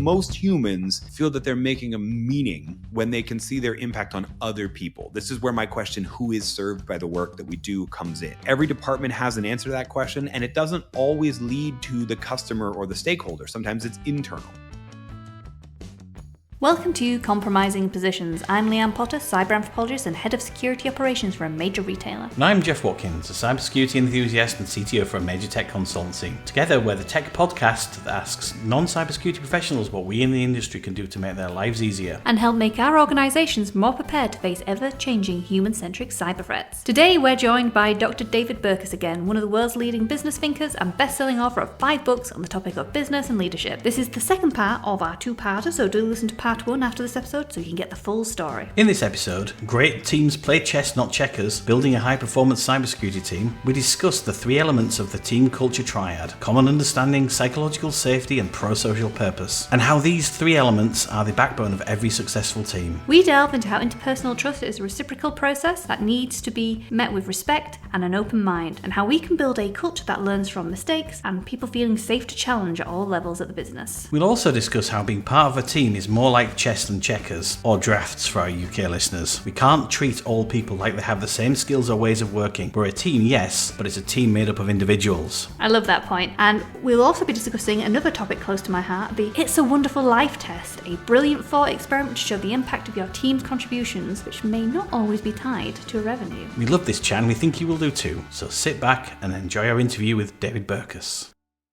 Most humans feel that they're making a meaning when they can see their impact on other people. This is where my question, who is served by the work that we do, comes in. Every department has an answer to that question, and it doesn't always lead to the customer or the stakeholder. Sometimes it's internal. Welcome to Compromising Positions. I'm Leanne Potter, cyber anthropologist and head of security operations for a major retailer. And I'm Jeff Watkins, a cybersecurity enthusiast and CTO for a major tech consultancy. Together, we're the tech podcast that asks non-cybersecurity professionals what we in the industry can do to make their lives easier and help make our organizations more prepared to face ever-changing human-centric cyber threats. Today, we're joined by Dr. David Burkus again, one of the world's leading business thinkers and best-selling author of 5 books on the topic of business and leadership. This is the second part of our 2-parter, so do listen to part 1 after this episode so you can get the full story. In this episode, great teams play chess, not checkers, building a high-performance cybersecurity team, we discuss the 3 elements of the team culture triad: common understanding, psychological safety, and prosocial purpose, and how these 3 elements are the backbone of every successful team. We delve into how interpersonal trust is a reciprocal process that needs to be met with respect and an open mind, and how we can build a culture that learns from mistakes and people feeling safe to challenge at all levels of the business. We'll also discuss how being part of a team is more like chess than checkers, or drafts for our UK listeners. We can't treat all people like they have the same skills or ways of working. We're a team, yes, but it's a team made up of individuals. I love that point. And we'll also be discussing another topic close to my heart, the It's a Wonderful Life test, a brilliant thought experiment to show the impact of your team's contributions, which may not always be tied to revenue. We love this chat and we think you will do too. So sit back and enjoy our interview with David Burkus.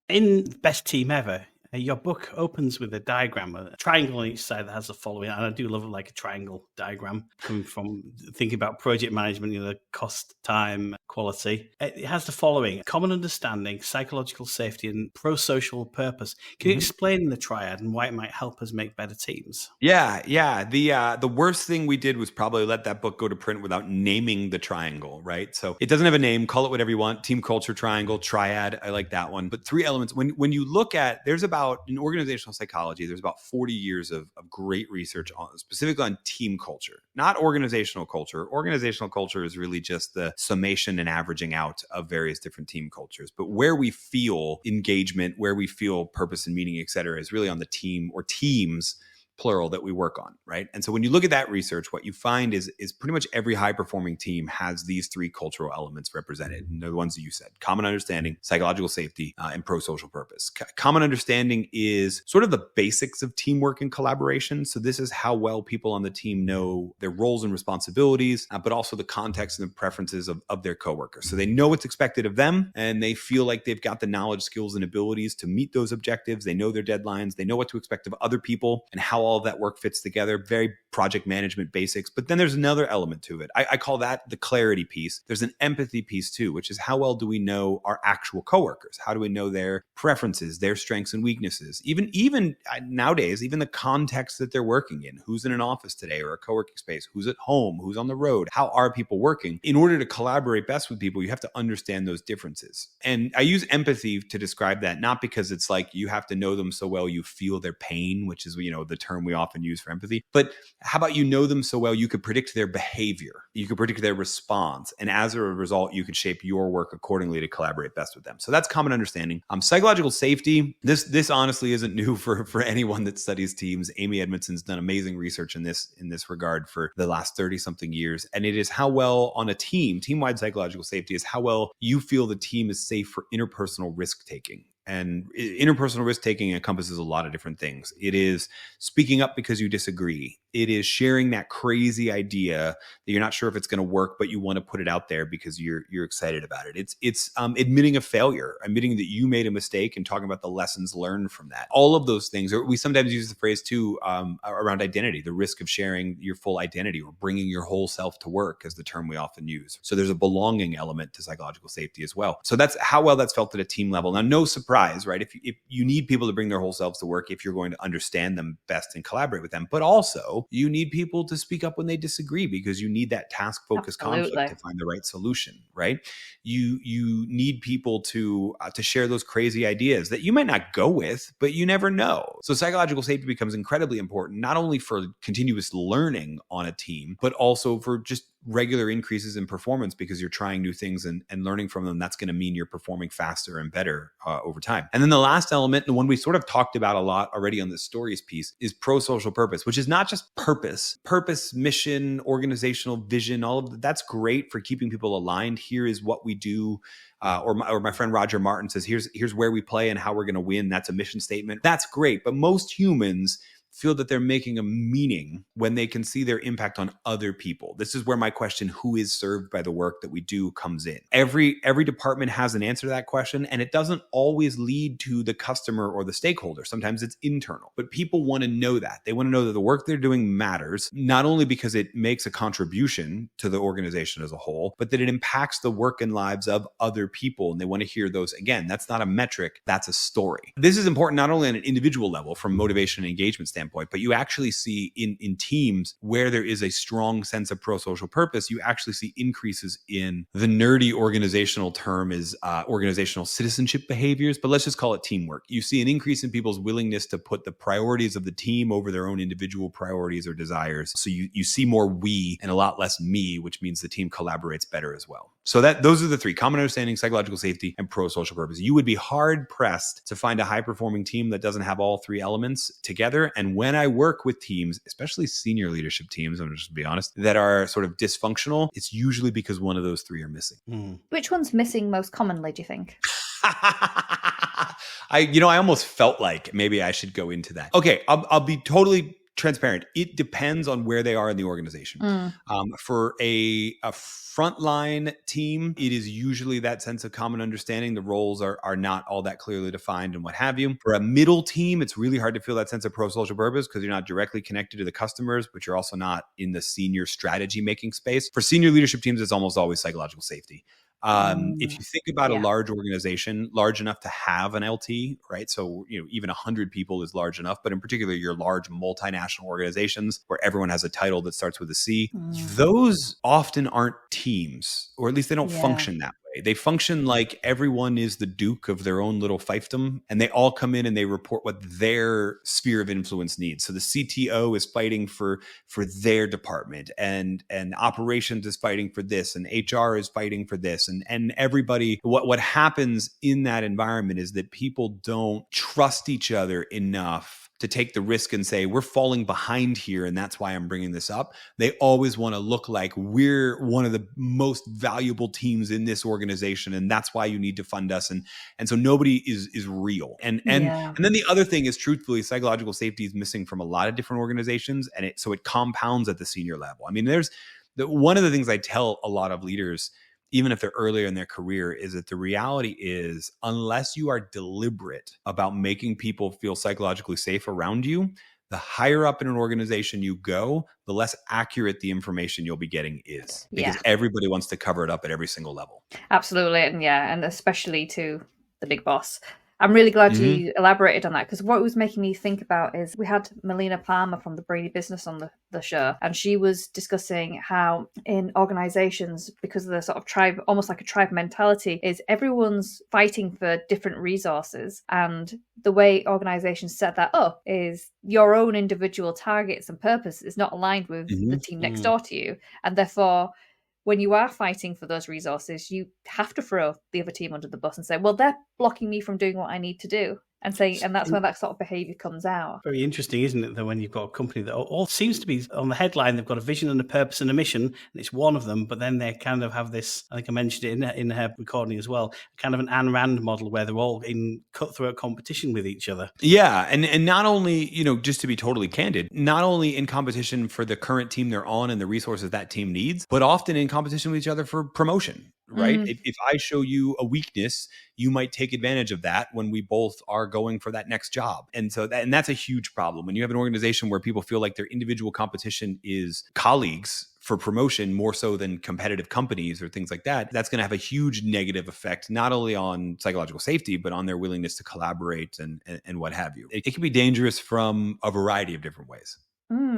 In Best Team Ever, your book opens with a diagram, a triangle on each side that has the following, and I do love like a triangle diagram, coming from thinking about project management, the cost, time, quality. It has the following: common understanding, psychological safety, and prosocial purpose. Can you explain the triad and why it might help us make better teams? Yeah. The worst thing we did was probably let that book go to print without naming the triangle, right? So it doesn't have a name. Call it whatever you want. Team culture triangle, triad. I like that one. But 3 elements. When you look at, there's about, in organizational psychology, there's about 40 years of great research on specifically on team culture, not organizational culture. Organizational culture is really just the summation and averaging out of various different team cultures. But where we feel engagement, where we feel purpose and meaning, et cetera, is really on the team or teams, plural, that we work on, right? And so when you look at that research, what you find is pretty much every high-performing team has these 3 cultural elements represented. And they're the ones that you said: common understanding, psychological safety, and prosocial purpose. Common understanding is sort of the basics of teamwork and collaboration. So this is how well people on the team know their roles and responsibilities, but also the context and the preferences of their coworkers. So they know what's expected of them, and they feel like they've got the knowledge, skills, and abilities to meet those objectives. They know their deadlines. They know what to expect of other people and how all of that work fits together. Very project management basics. But then there's another element to it. I call that the clarity piece. There's an empathy piece too, which is how well do we know our actual coworkers? How do we know their preferences, their strengths and weaknesses? Even nowadays, even the context that they're working in. Who's in an office today or a co-working space? Who's at home? Who's on the road? How are people working? In order to collaborate best with people, you have to understand those differences. And I use empathy to describe that, not because it's like you have to know them so well you feel their pain, which is, the term we often use for empathy. But how about you know them so well you could predict their behavior, you could predict their response, and as a result, you could shape your work accordingly to collaborate best with them. So that's common understanding. Psychological safety. This honestly isn't new for anyone that studies teams. Amy Edmondson's done amazing research in this regard for the last 30-something years, and it is how well on a team-wide psychological safety is how well you feel the team is safe for interpersonal risk taking. And interpersonal risk-taking encompasses a lot of different things. It is speaking up because you disagree. It is sharing that crazy idea that you're not sure if it's going to work, but you want to put it out there because you're excited about it. It's admitting a failure, admitting that you made a mistake and talking about the lessons learned from that. All of those things, or we sometimes use the phrase too around identity, the risk of sharing your full identity or bringing your whole self to work is the term we often use. So there's a belonging element to psychological safety as well. So that's how well that's felt at a team level. Now, no surprise, right? If you need people to bring their whole selves to work, if you're going to understand them best and collaborate with them, but also you need people to speak up when they disagree because you need that task-focused conflict to find the right solution, right? You need people to share those crazy ideas that you might not go with, but you never know. So psychological safety becomes incredibly important, not only for continuous learning on a team, but also for just regular increases in performance because you're trying new things and learning from them. That's going to mean you're performing faster and better over time. And then the last element, the one we sort of talked about a lot already on the stories piece, is pro-social purpose, which is not just purpose, mission, organizational vision, all of that. That's great for keeping people aligned. Here is what we do. Or my friend Roger Martin says, here's where we play and how we're going to win. That's a mission statement. That's great. But most humans feel that they're making a meaning when they can see their impact on other people. This is where my question, who is served by the work that we do, comes in. Every department has an answer to that question, and it doesn't always lead to the customer or the stakeholder. Sometimes it's internal, but people want to know that. They want to know that the work they're doing matters, not only because it makes a contribution to the organization as a whole, but that it impacts the work and lives of other people. And they want to hear those. Again, that's not a metric, that's a story. This is important not only on an individual level from motivation and engagement standpoint, but you actually see in teams where there is a strong sense of pro-social purpose, you actually see increases in the nerdy organizational term is organizational citizenship behaviors, but let's just call it teamwork. You see an increase in people's willingness to put the priorities of the team over their own individual priorities or desires. So you see more we and a lot less me, which means the team collaborates better as well. So those are the three: common understanding, psychological safety, and pro-social purpose. You would be hard pressed to find a high-performing team that doesn't have all three elements together. And when I work with teams, especially senior leadership teams, I'm just to be honest, that are sort of dysfunctional, it's usually because one of those three are missing. Which one's missing most commonly, do you think? I almost felt like maybe I should go into that. Okay, I'll be totally transparent. It depends on where they are in the organization. For a frontline team, it is usually that sense of common understanding. The roles are not all that clearly defined and what have you. For a middle team, it's really hard to feel that sense of pro-social purpose because you're not directly connected to the customers, but you're also not in the senior strategy making space. For senior leadership teams, it's almost always psychological safety. If you think about a large organization, large enough to have an LT, right? So, even 100 people is large enough, but in particular, your large multinational organizations where everyone has a title that starts with a C, those often aren't teams, or at least they don't function that way. They function like everyone is the duke of their own little fiefdom, and they all come in and they report what their sphere of influence needs. So the CTO is fighting for their department, and operations is fighting for this, and HR is fighting for this, and everybody. What happens in that environment is that people don't trust each other enough to take the risk and say, we're falling behind here, and that's why I'm bringing this up. They always want to look like we're one of the most valuable teams in this organization, and that's why you need to fund us. And so nobody is real. And then the other thing is, truthfully, psychological safety is missing from a lot of different organizations, and so it compounds at the senior level. I mean, one of the things I tell a lot of leaders, even if they're earlier in their career, is that the reality is, unless you are deliberate about making people feel psychologically safe around you, the higher up in an organization you go, the less accurate the information you'll be getting is, because everybody wants to cover it up at every single level. Absolutely. And especially to the big boss. I'm really glad you elaborated on that, because what it was making me think about is we had Melina Palmer from the Brady Business on the show, and she was discussing how in organizations, because of the sort of tribe, almost like a tribe mentality, is everyone's fighting for different resources. And the way organizations set that up is your own individual targets and purpose is not aligned with the team next door to you. And therefore, when you are fighting for those resources, you have to throw the other team under the bus and say, well, they're blocking me from doing what I need to do. And that's where that sort of behavior comes out. Very interesting, isn't it, that when you've got a company that all seems to be on the headline, they've got a vision and a purpose and a mission, and it's one of them, but then they kind of have this, I think I mentioned it in her recording as well, kind of an Ayn Rand model where they're all in cutthroat competition with each other. Yeah, and not only, just to be totally candid, not only in competition for the current team they're on and the resources that team needs, but often in competition with each other for promotion. Right? If I show you a weakness, you might take advantage of that when we both are going for that next job. And so that's a huge problem. When you have an organization where people feel like their individual competition is colleagues for promotion more so than competitive companies or things like that, that's going to have a huge negative effect, not only on psychological safety, but on their willingness to collaborate and what have you. It can be dangerous from a variety of different ways.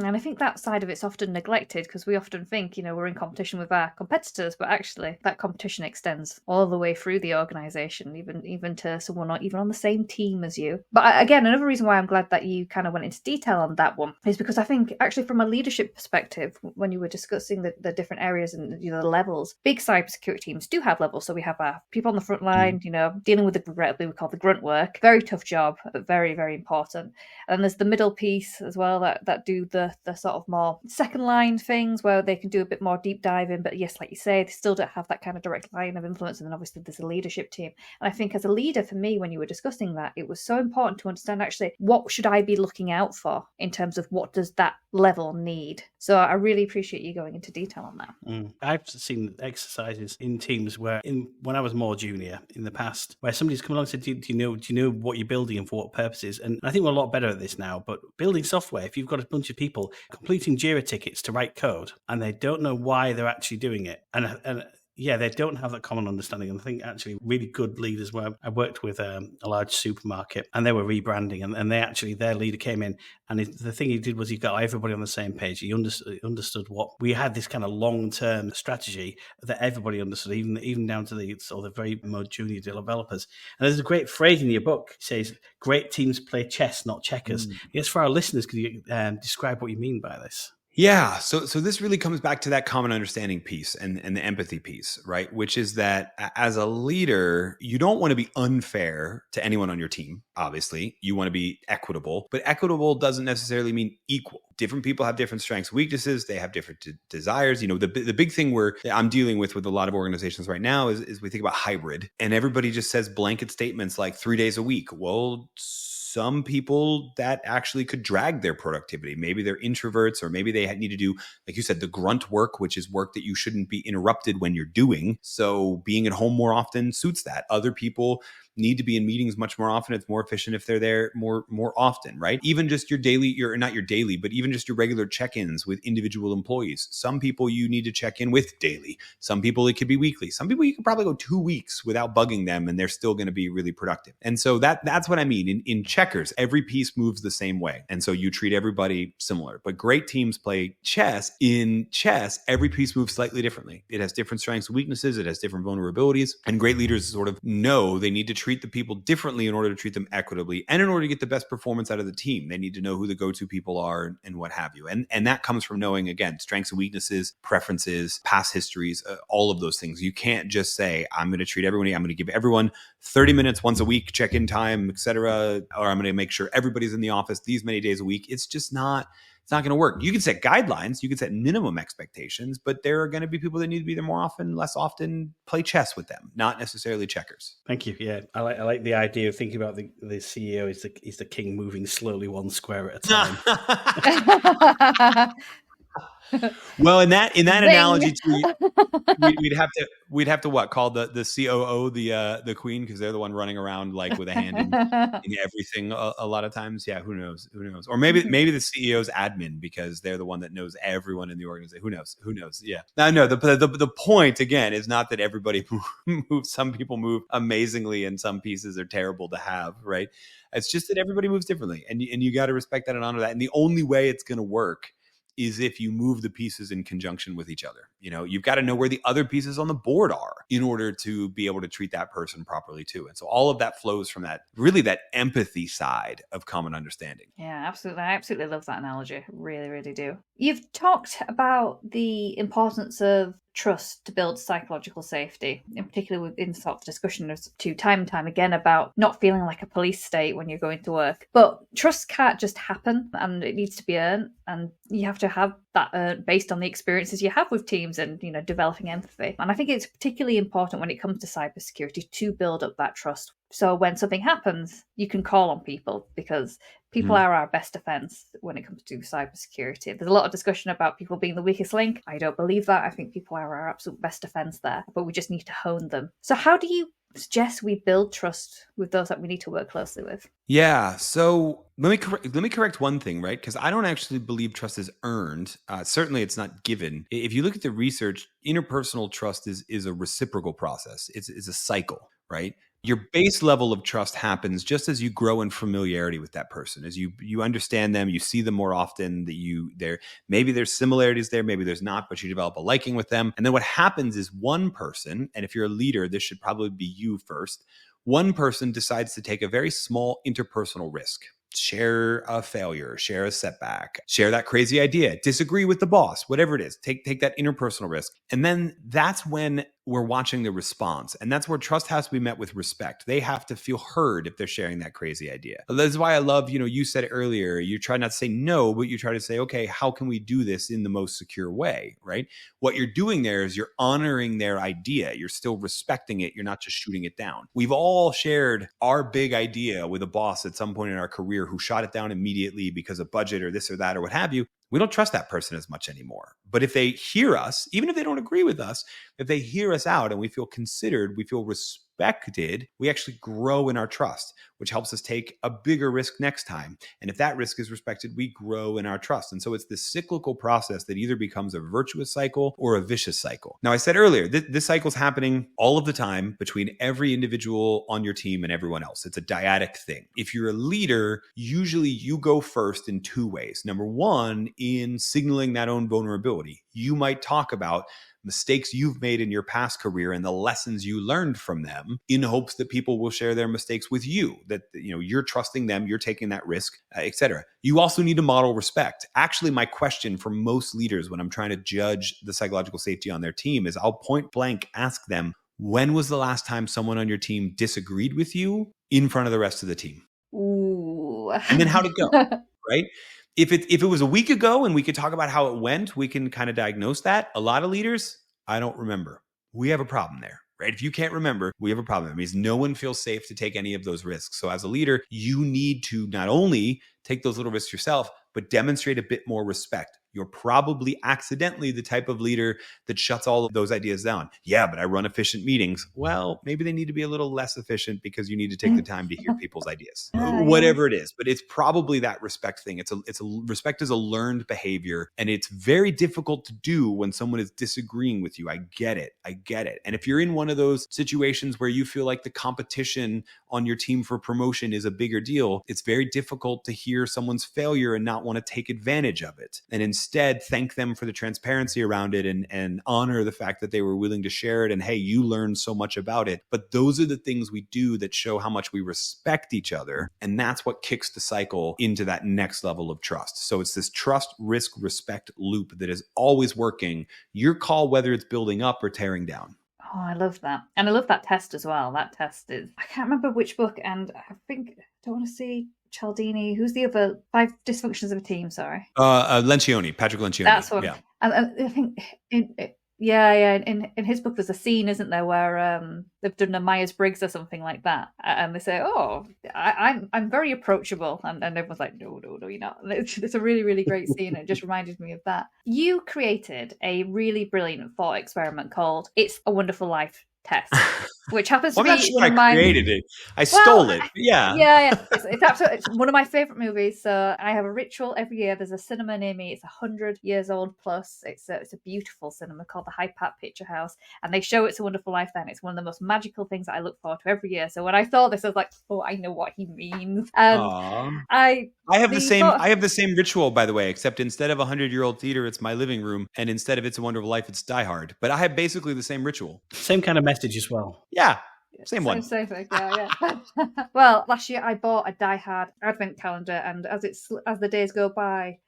And I think that side of it's often neglected because we often think, we're in competition with our competitors, but actually that competition extends all the way through the organization, even to someone not even on the same team as you. But again, another reason why I'm glad that you kind of went into detail on that one is because I think actually from a leadership perspective, when you were discussing the different areas and the levels, big cybersecurity teams do have levels. So we have our people on the front line, dealing with what we call the grunt work. Very tough job, but very, very important. And there's the middle piece as well that do the sort of more second line things where they can do a bit more deep diving. But yes, like you say, they still don't have that kind of direct line of influence. And then obviously there's a leadership team. And I think as a leader, for me, when you were discussing that, it was so important to understand actually what should I be looking out for in terms of what does that level need. So I really appreciate you going into detail on that. I've seen exercises in teams where, when I was more junior in the past, where somebody's come along and said, do you know what you're building and for what purposes? And I think we're a lot better at this now, but building software, if you've got a bunch of people completing Jira tickets to write code and they don't know why they're actually doing it, and they don't have that common understanding. And I think actually really good leaders, where I worked with a large supermarket and they were rebranding, and their leader came in, and the thing he did was he got everybody on the same page. He understood what we had, this kind of long-term strategy that everybody understood, even down to the very more junior developers. And there's a great phrase in your book. It says, great teams play chess, not checkers. Yes, for our listeners, could you describe what you mean by this? Yeah. So this really comes back to that common understanding piece and the empathy piece, right? Which is that as a leader, you don't want to be unfair to anyone on your team. Obviously, you want to be equitable, but equitable doesn't necessarily mean equal. Different people have different strengths, weaknesses. They have different desires. The big thing I'm dealing with a lot of organizations right now is we think about hybrid, and everybody just says blanket statements like 3 days a week. Well, some people that actually could drag their productivity. Maybe they're introverts, or maybe they need to do, like you said, the grunt work, which is work that you shouldn't be interrupted when you're doing. So being at home more often suits that. Other people need to be in meetings much more often. It's more efficient if they're there more often, right? Even just your even just your regular check-ins with individual employees. Some people you need to check in with daily. Some people it could be weekly. Some people you can probably go 2 weeks without bugging them and they're still going to be really productive. And so that's what I mean. In checkers, every piece moves the same way. And so you treat everybody similar. But great teams play chess. In chess, every piece moves slightly differently. It has different strengths and weaknesses. It has different vulnerabilities. And great leaders sort of know they need to treat the people differently in order to treat them equitably, and in order to get the best performance out of the team. They need to know who the go-to people are and what have you. And that comes from knowing, again, strengths and weaknesses, preferences, past histories, all of those things. You can't just say, I'm going to treat everybody, I'm going to give everyone 30 minutes once a week, check-in time, etc., or I'm going to make sure everybody's in the office these many days a week. It's just not. It's not going to work. You can set guidelines, you can set minimum expectations, but there are going to be people that need to be there more often, less often. Play chess with them, not necessarily checkers. Thank you. Yeah, I like the idea of thinking about the CEO is the king moving slowly one square at a time. Well, in that analogy too, we'd have to what, call the COO the queen, because they're the one running around like with a hand in everything a lot of times. Yeah, who knows? Or maybe the CEO's admin, because they're the one that knows everyone in the organization. Who knows? Yeah. No. The point again is not that everybody moves. Some people move amazingly, and some pieces are terrible to have. Right? It's just that everybody moves differently, and you got to respect that and honor that. And the only way it's going to work is if you move the pieces in conjunction with each other. You've got to know where the other pieces on the board are in order to be able to treat that person properly too. And so all of that flows from that empathy side of common understanding. Yeah, absolutely. I absolutely love that analogy. Really, really do. You've talked about the importance of trust to build psychological safety, in particular within sort of discussion to time and time again about not feeling like a police state when you're going to work. But trust can't just happen, and it needs to be earned, and you have to have that earned based on the experiences you have with teams and developing empathy. And I think it's particularly important when it comes to cybersecurity to build up that trust. So when something happens, you can call on people, because people are our best defense when it comes to cybersecurity. There's a lot of discussion about people being the weakest link. I don't believe that. I think people are our absolute best defense there, but we just need to hone them. So how do you suggest we build trust with those that we need to work closely with? Yeah. So let me correct one thing, right? Because I don't actually believe trust is earned. Certainly, it's not given. If you look at the research, interpersonal trust is a reciprocal process. It's a cycle, right? Your base level of trust happens just as you grow in familiarity with that person, as you understand them, you see them more often, that maybe there's similarities there, maybe there's not, but you develop a liking with them. And then what happens is one person, and if you're a leader, this should probably be you first, one person decides to take a very small interpersonal risk. Share a failure, share a setback, share that crazy idea, disagree with the boss, whatever it is, take that interpersonal risk. And then that's when we're watching the response. And that's where trust has to be met with respect. They have to feel heard if they're sharing that crazy idea. That's why I love, you said it earlier, you try not to say no, but you try to say, okay, how can we do this in the most secure way, right? What you're doing there is you're honoring their idea. You're still respecting it. You're not just shooting it down. We've all shared our big idea with a boss at some point in our career who shot it down immediately because of budget or this or that or what have you. We don't trust that person as much anymore. But if they hear us, even if they don't agree with us, if they hear us out and we feel considered, we feel respected, we actually grow in our trust, which helps us take a bigger risk next time. And if that risk is respected, we grow in our trust. And so it's this cyclical process that either becomes a virtuous cycle or a vicious cycle. Now, I said earlier, this cycle is happening all of the time between every individual on your team and everyone else. It's a dyadic thing. If you're a leader, usually you go first in two ways. Number one, in signaling that own vulnerability. You might talk about mistakes you've made in your past career and the lessons you learned from them in hopes that people will share their mistakes with you, that you're trusting them, you're taking that risk, etc. You also need to model respect. Actually, my question for most leaders when I'm trying to judge the psychological safety on their team is I'll point blank ask them, when was the last time someone on your team disagreed with you in front of the rest of the team? Ooh. And then how'd it go, right? If it was a week ago and we could talk about how it went, we can kind of diagnose that. A lot of leaders, I don't remember. We have a problem there, right? If you can't remember, we have a problem. It means no one feels safe to take any of those risks. So as a leader, you need to not only take those little risks yourself, but demonstrate a bit more respect. You're probably accidentally the type of leader that shuts all of those ideas down. Yeah, but I run efficient meetings. Well, maybe they need to be a little less efficient because you need to take the time to hear people's ideas. Whatever it is, but it's probably that respect thing. Respect is a learned behavior, and it's very difficult to do when someone is disagreeing with you. I get it. And if you're in one of those situations where you feel like the competition on your team for promotion is a bigger deal, it's very difficult to hear someone's failure and not want to take advantage of it. And instead, thank them for the transparency around it and honor the fact that they were willing to share it. And hey, you learned so much about it. But those are the things we do that show how much we respect each other. And that's what kicks the cycle into that next level of trust. So it's this trust, risk, respect loop that is always working. Your call, whether it's building up or tearing down. Oh, I love that. And I love that test as well. That test is, I can't remember which book, and I think, I don't want to see Cialdini. Who's the other 5 dysfunctions of a team? Sorry. Lencioni, Patrick Lencioni. That's what. Yeah. And I think in his book there's a scene, isn't there, where they've done a Myers-Briggs or something like that, and they say, "Oh, I'm very approachable," and everyone's like, "No, you're not." It's a really, really great scene. It just reminded me of that. You created a really brilliant thought experiment called "It's a Wonderful Life" test, which happens to be one of my. I created it. I stole it. Yeah. It's absolutely one of my favorite movies. So I have a ritual every year. There's a cinema near me. It's 100 years old plus. It's a beautiful cinema called the Hyde Park Picture House, and they show It's a Wonderful Life. Then it's one of the most magical things that I look forward to every year. So when I thought this, I was like, "Oh, I know what he means." I have the same ritual, by the way, except instead of 100-year-old theater, it's my living room, and instead of It's a Wonderful Life, it's Die Hard. But I have basically the same ritual. Same kind of message as well. Yeah. Same one. Same thing, yeah. Well, last year I bought a Die Hard advent calendar, and as the days go by,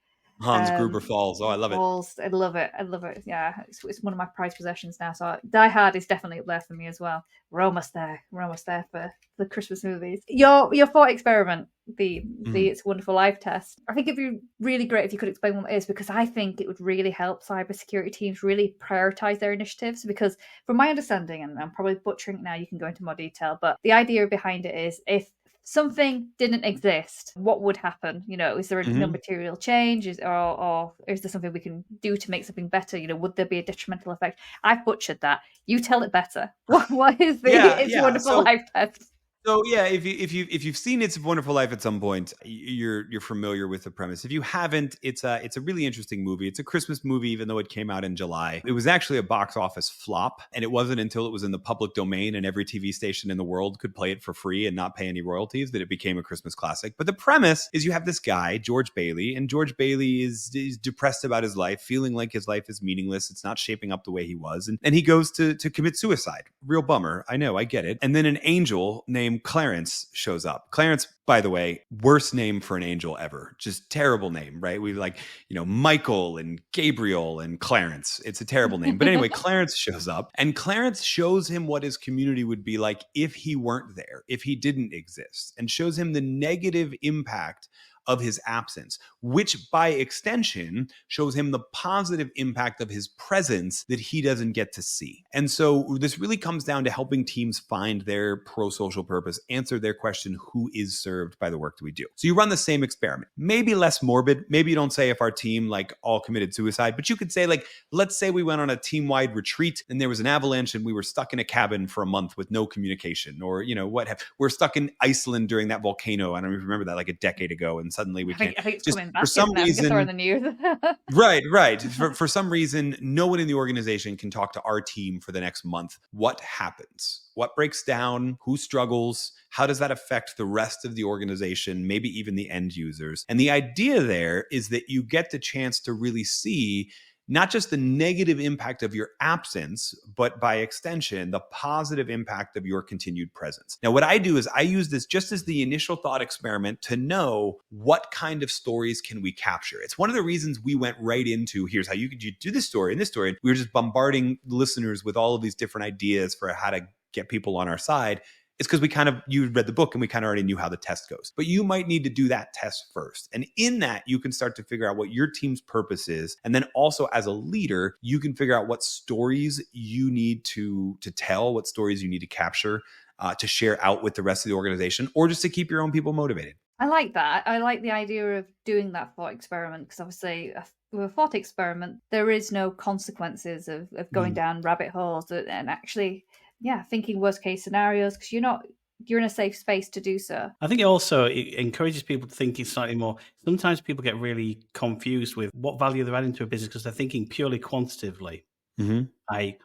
Hans Gruber Falls. Oh, I love it. I love it. Yeah, it's one of my prized possessions now. So Die Hard is definitely up there for me as well. We're almost there for the Christmas movies. Your thought experiment, the It's a Wonderful Life test. I think it'd be really great if you could explain what it is, because I think it would really help cybersecurity teams really prioritize their initiatives. Because from my understanding, and I'm probably butchering it now, you can go into more detail, but the idea behind it is if something didn't exist, what would happen? Is there no material change, or is there something we can do to make something better? Would there be a detrimental effect? I've butchered that. You tell it better. What is the It's a Wonderful Life test? So yeah, if you've seen It's a Wonderful Life at some point, you're familiar with the premise. If you haven't, it's a really interesting movie. It's a Christmas movie, even though it came out in July. It was actually a box office flop, and it wasn't until it was in the public domain and every TV station in the world could play it for free and not pay any royalties that it became a Christmas classic. But the premise is you have this guy, George Bailey, and George Bailey is depressed about his life, feeling like his life is meaningless. It's not shaping up the way he was, and he goes to commit suicide. Real bummer. I know, I get it. And then an angel named Clarence shows up. Clarence, by the way, worst name for an angel ever. Just terrible name, right? We like, Michael and Gabriel and Clarence. It's a terrible name. But anyway, Clarence shows up, and Clarence shows him what his community would be like if he weren't there, if he didn't exist, and shows him the negative impact of his absence, which by extension shows him the positive impact of his presence that he doesn't get to see. And so this really comes down to helping teams find their pro-social purpose, answer their question, who is served by the work that we do? So you run the same experiment, maybe less morbid. Maybe you don't say if our team all committed suicide, but you could say let's say we went on a team-wide retreat and there was an avalanche and we were stuck in a cabin for a month with no communication, or we're stuck in Iceland during that volcano. I don't even remember that, like a decade ago, and suddenly we can't. I think it's just coming back for some reason in the news. right. For some reason, no one in the organization can talk to our team for the next month. What happens? What breaks down? Who struggles? How does that affect the rest of the organization, maybe even the end users? And the idea there is that you get the chance to really see not just the negative impact of your absence, but by extension, the positive impact of your continued presence. Now, what I do is I use this just as the initial thought experiment to know what kind of stories can we capture. It's one of the reasons we went right into, here's how you could do this story and this story. And we were just bombarding listeners with all of these different ideas for how to get people on our side. It's because you read the book and we kind of already knew how the test goes. But you might need to do that test first. And in that, you can start to figure out what your team's purpose is. And then also as a leader, you can figure out what stories you need to tell, what stories you need to capture, to share out with the rest of the organization, or just to keep your own people motivated. I like that. I like the idea of doing that thought experiment, because obviously with a thought experiment, there is no consequences of going down rabbit holes and actually... thinking worst case scenarios, because you're in a safe space to do so. I think it encourages people to think slightly more. Sometimes people get really confused with what value they're adding to a business because they're thinking purely quantitatively. Mm-hmm.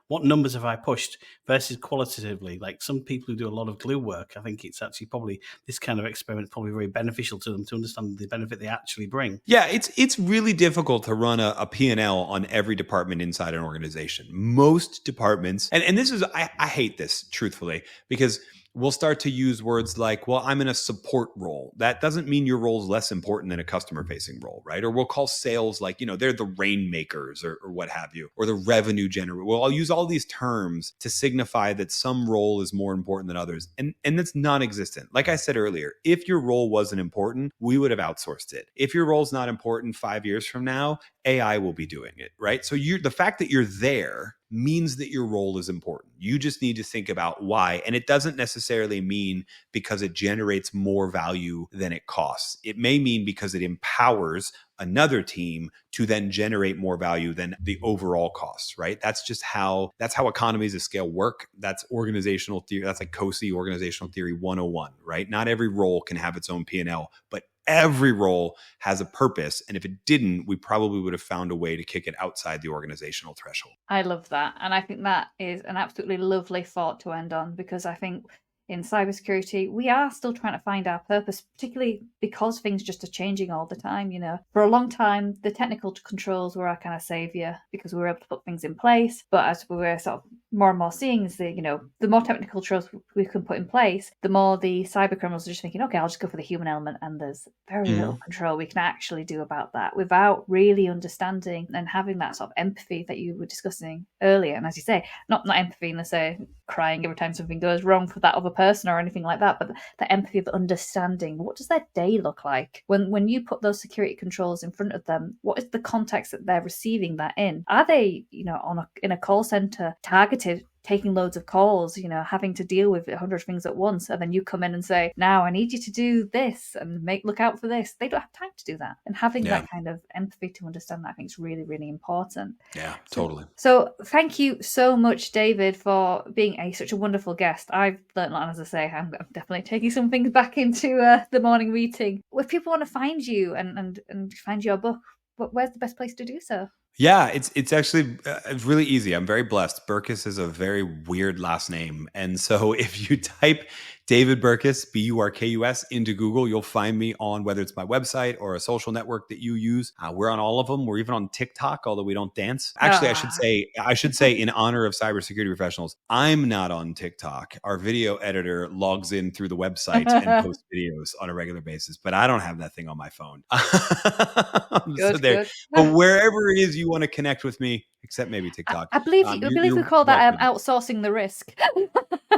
What numbers have I pushed versus qualitatively? Like some people who do a lot of glue work, I think it's actually probably this kind of experiment is probably very beneficial to them to understand the benefit they actually bring. Yeah, it's really difficult to run a P&L on every department inside an organization. Most departments, and this is, I hate this, truthfully, because we'll start to use words like, well, I'm in a support role. That doesn't mean your role is less important than a customer-facing role, right? Or we'll call sales they're the rainmakers or what have you, or the revenue generator. Well, I'll use all these terms to signify that some role is more important than others. And that's non-existent. Like I said earlier, if your role wasn't important, we would have outsourced it. If your role's not important 5 years from now, AI will be doing it, right? So the fact that you're there means that your role is important. You just need to think about why. And it doesn't necessarily mean because it generates more value than it costs. It may mean because it empowers another team to then generate more value than the overall costs, right? That's how economies of scale work. That's organizational theory. That's like COSI, organizational theory 101, right? Not every role can have its own P&L, but every role has a purpose. And if it didn't, we probably would have found a way to kick it outside the organizational threshold. I love that. And I think that is an absolutely lovely thought to end on, because I think in cybersecurity, we are still trying to find our purpose, particularly because things just are changing all the time. For a long time, the technical controls were our kind of savior because we were able to put things in place. But as we were sort of more and more seeing is the more technical controls we can put in place, the more the cyber criminals are just thinking, okay, I'll just go for the human element, and there's very little control we can actually do about that without really understanding and having that sort of empathy that you were discussing earlier. And as you say, not empathy in the say crying every time something goes wrong for that other person or anything like that, but the empathy of understanding what does their day look like when you put those security controls in front of them. What is the context that they're receiving that in? Are they in a call center targeting frustrated taking loads of calls, having to deal with 100 things at once, and then you come in and say, now I need you to do this and look out for this. They don't have time to do that. And having that kind of empathy to understand that, I think, is really, really important. Yeah, totally. So thank you so much, David, for being such a wonderful guest. I've learned a lot, as I say, I'm definitely taking some things back into the morning meeting. If people want to find you and find your book, where's the best place to do so? Yeah, it's actually it's really easy. I'm very blessed. Burkus is a very weird last name. And so if you type David Burkus, Burkus, into Google, you'll find me on whether it's my website or a social network that you use. We're on all of them. We're even on TikTok, although we don't dance. Actually, I should say in honor of cybersecurity professionals, I'm not on TikTok. Our video editor logs in through the website and posts videos on a regular basis, but I don't have that thing on my phone. Good. But wherever it is you want to connect with me, except maybe TikTok. I believe we call that outsourcing the risk.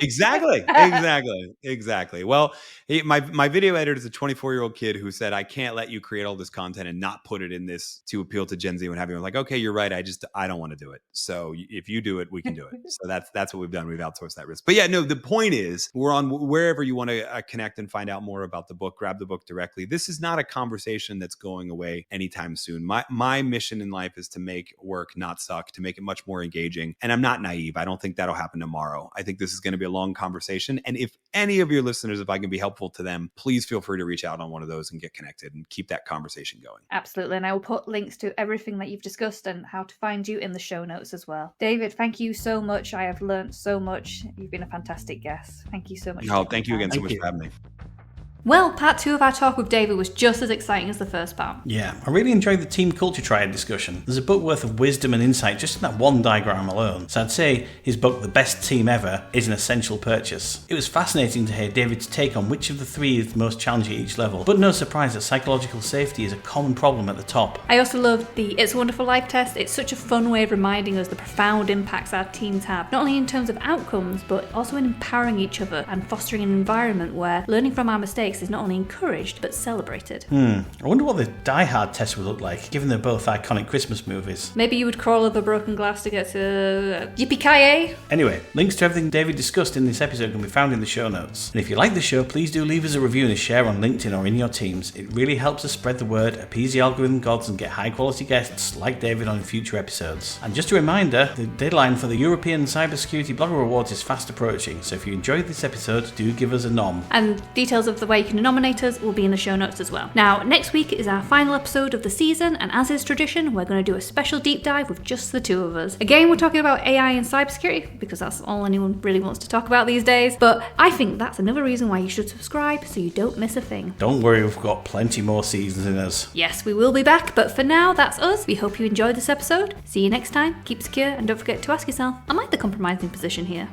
Exactly. Well, my video editor is a 24-year-old kid who said, I can't let you create all this content and not put it in this to appeal to Gen Z and what have you. I'm like, okay, you're right. I don't want to do it. So if you do it, we can do it. So that's what we've done. We've outsourced that risk. But yeah, no, the point is we're on wherever you want to connect and find out more about the book, grab the book directly. This is not a conversation that's going away anytime soon. My mission in life is to make work not suck, to make it much more engaging. And I'm not naive. I don't think that'll happen tomorrow. I think this is going to be a long conversation. And if any of your listeners, if I can be helpful to them, please feel free to reach out on one of those and get connected and keep that conversation going. Absolutely. And I will put links to everything that you've discussed and how to find you in the show notes as well. David, thank you so much. I have learned so much. You've been a fantastic guest. Thank you so much. Oh, thank you again so much for having me. Well, part 2 of our talk with David was just as exciting as the first part. Yeah, I really enjoyed the Team Culture Triad discussion. There's a book worth of wisdom and insight just in that one diagram alone. So I'd say his book, The Best Team Ever, is an essential purchase. It was fascinating to hear David's take on which of the three is the most challenging at each level, but no surprise that psychological safety is a common problem at the top. I also loved the It's a Wonderful Life test. It's such a fun way of reminding us the profound impacts our teams have, not only in terms of outcomes, but also in empowering each other and fostering an environment where learning from our mistakes is not only encouraged, but celebrated. I wonder what the Die Hard test would look like, given they're both iconic Christmas movies. Maybe you would crawl over broken glass to get to Yippee-ki-yay. Anyway, links to everything David discussed in this episode can be found in the show notes. And if you like the show, please do leave us a review and a share on LinkedIn or in your teams. It really helps us spread the word, appease the algorithm gods, and get high-quality guests like David on future episodes. And just a reminder, the deadline for the European Cybersecurity Blogger Awards is fast approaching, so if you enjoyed this episode, do give us a nom. And details of the way you can nominate us will be in the show notes as well. Now, next week is our final episode of the season, and as is tradition, we're going to do a special deep dive with just the two of us. Again, we're talking about AI and cybersecurity, because that's all anyone really wants to talk about these days, but I think that's another reason why you should subscribe so you don't miss a thing. Don't worry, we've got plenty more seasons in us. Yes, we will be back, but for now, that's us. We hope you enjoyed this episode. See you next time, keep secure, and don't forget to ask yourself, am I the compromising position here?